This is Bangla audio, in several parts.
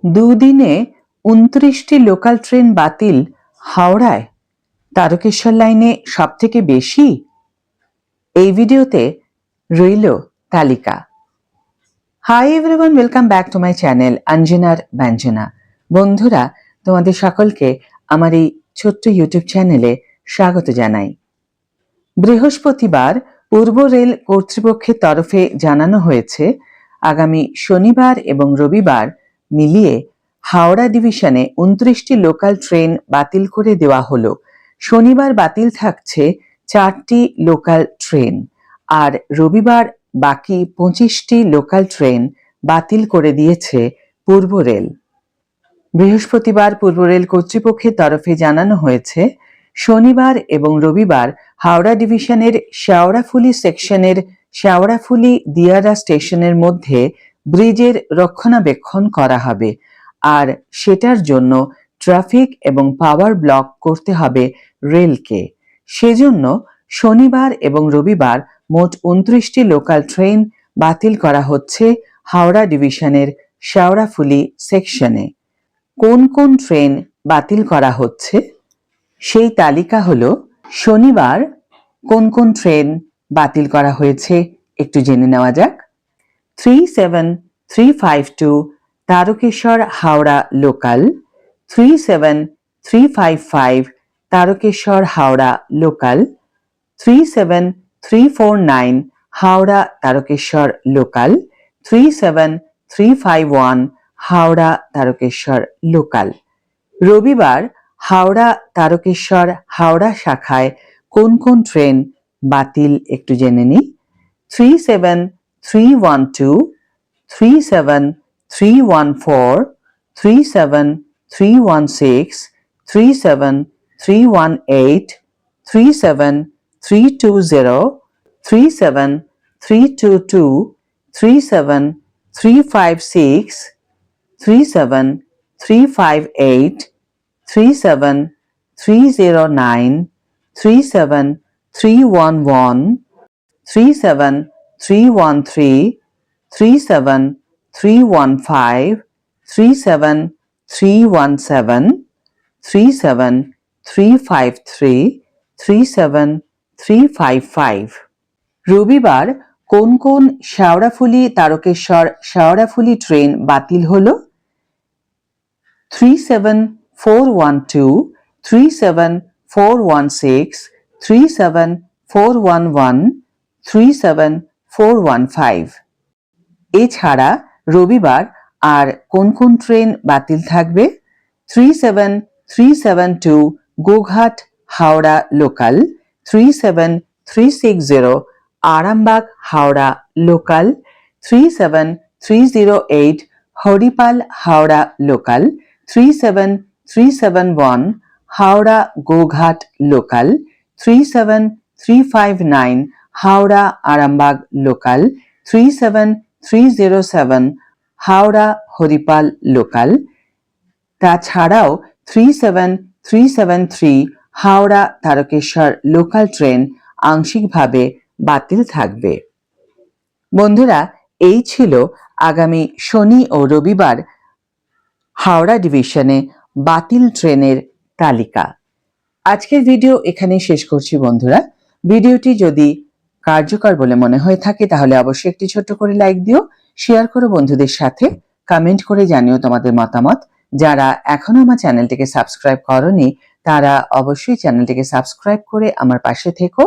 দুদিনে ২৯টি লোকাল ট্রেন বাতিল হাওড়ায়, তারকেশ্বর লাইনে সবথেকে বেশি। এই ভিডিওতে রইল তালিকা। Hi everyone, welcome back to my channel অঞ্জনার ব্যঞ্জনা। বন্ধুরা, তোমাদের সকলকে আমার এই ছোট্ট ইউটিউব চ্যানেলে স্বাগত জানাই। বৃহস্পতিবার পূর্ব রেল কর্তৃপক্ষের তরফে জানানো হয়েছে, আগামী শনিবার এবং রবিবার মিলিয়ে হাওড়া ডিভিশনে ২৯টি লোকাল ট্রেন বাতিল করে দেওয়া হলো। শনিবার বাতিল থাকছে 4টি লোকাল ট্রেন, আর রবিবার বাকি 25টি লোকাল ট্রেন বাতিল করে দিয়েছে পূর্ব রেল। বৃহস্পতিবার পূর্ব রেল কর্তৃপক্ষের তরফে জানানো হয়েছে, শনিবার এবং রবিবার হাওড়া ডিভিশনের শেওড়াফুলি সেকশনের শেওড়াফুলি দিয়ারা স্টেশনের মধ্যে ব্রিজের রক্ষণাবেক্ষণ করা হবে, আর সেটার জন্য ট্রাফিক এবং পাওয়ার ব্লক করতে হবে রেলকে। সেজন্য শনিবার এবং রবিবার মোট ২৯টি লোকাল ট্রেন বাতিল করা হচ্ছে হাওড়া ডিভিশনের শেওড়াফুলি সেকশনে। কোন কোন ট্রেন বাতিল করা হচ্ছে সেই তালিকা হলো। শনিবার কোন কোন ট্রেন বাতিল করা হয়েছে একটু জেনে নেওয়া যাক। 37352 Tarakeswar Howrah local, 37355 Tarakeswar Howrah local, 37349 Howrah Tarakeswar local, 37351 Howrah Tarakeswar local. রবিবার হাওড়া তারকেশ্বর হাওড়া শাখায় কোন কোন ট্রেন বাতিল একটু জেনে নিই। 37312, 37314, 37316, 37318, 37320, 37322, 37356, 37358, 37309, 37311, 37313, 37315, 37317, 37353, 37355। রবিবার কোন কোন শেওড়াফুলি তারকেশ্বর শেওড়াফুলি ট্রেন বাতিল হলো? 37412, 37416, 37411, 37415। এছাড়া রবিবার আর কোন কোন ট্রেন বাতিল থাকবে? 37372 Goghat Howrah local, 37360 Arambagh Howrah local, 37308 Haripal Howrah local, 37371 Howrah Goghat local, 37359 Howrah Arambagh local, 37307 Howrah Haripal local. তাছাড়াও 37373 হাওড়া তারকেশ্বর লোকাল ট্রেন আংশিকভাবে বাতিল থাকবে। বন্ধুরা, এই ছিল আগামী শনি ও রবিবার হাওড়া ডিভিশনে বাতিল ট্রেনের তালিকা। আজকের ভিডিও এখানে শেষ করছি বন্ধুরা। ভিডিওটি যদি কার্যকর বলে মনে হয়ে থাকে তাহলে অবশ্যই একটি ছোট্ট করে লাইক দিও, শেয়ার করো বন্ধুদের সাথে, কমেন্ট করে জানিও তোমাদের মতামত। যারা এখনো আমার চ্যানেলটিকে সাবস্ক্রাইব করোনি তারা অবশ্যই চ্যানেলটিকে সাবস্ক্রাইব করে আমার পাশে থেকো,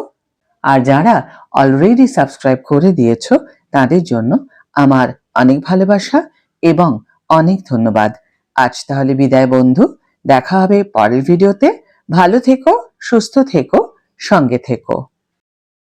আর যারা অলরেডি সাবস্ক্রাইব করে দিয়েছো তাদের জন্য আমার অনেক ভালোবাসা এবং অনেক ধন্যবাদ। আজ তাহলে বিদায় বন্ধু, দেখা হবে পরের ভিডিওতে। ভালো থেকো, সুস্থ থেকো, সঙ্গে থেকো।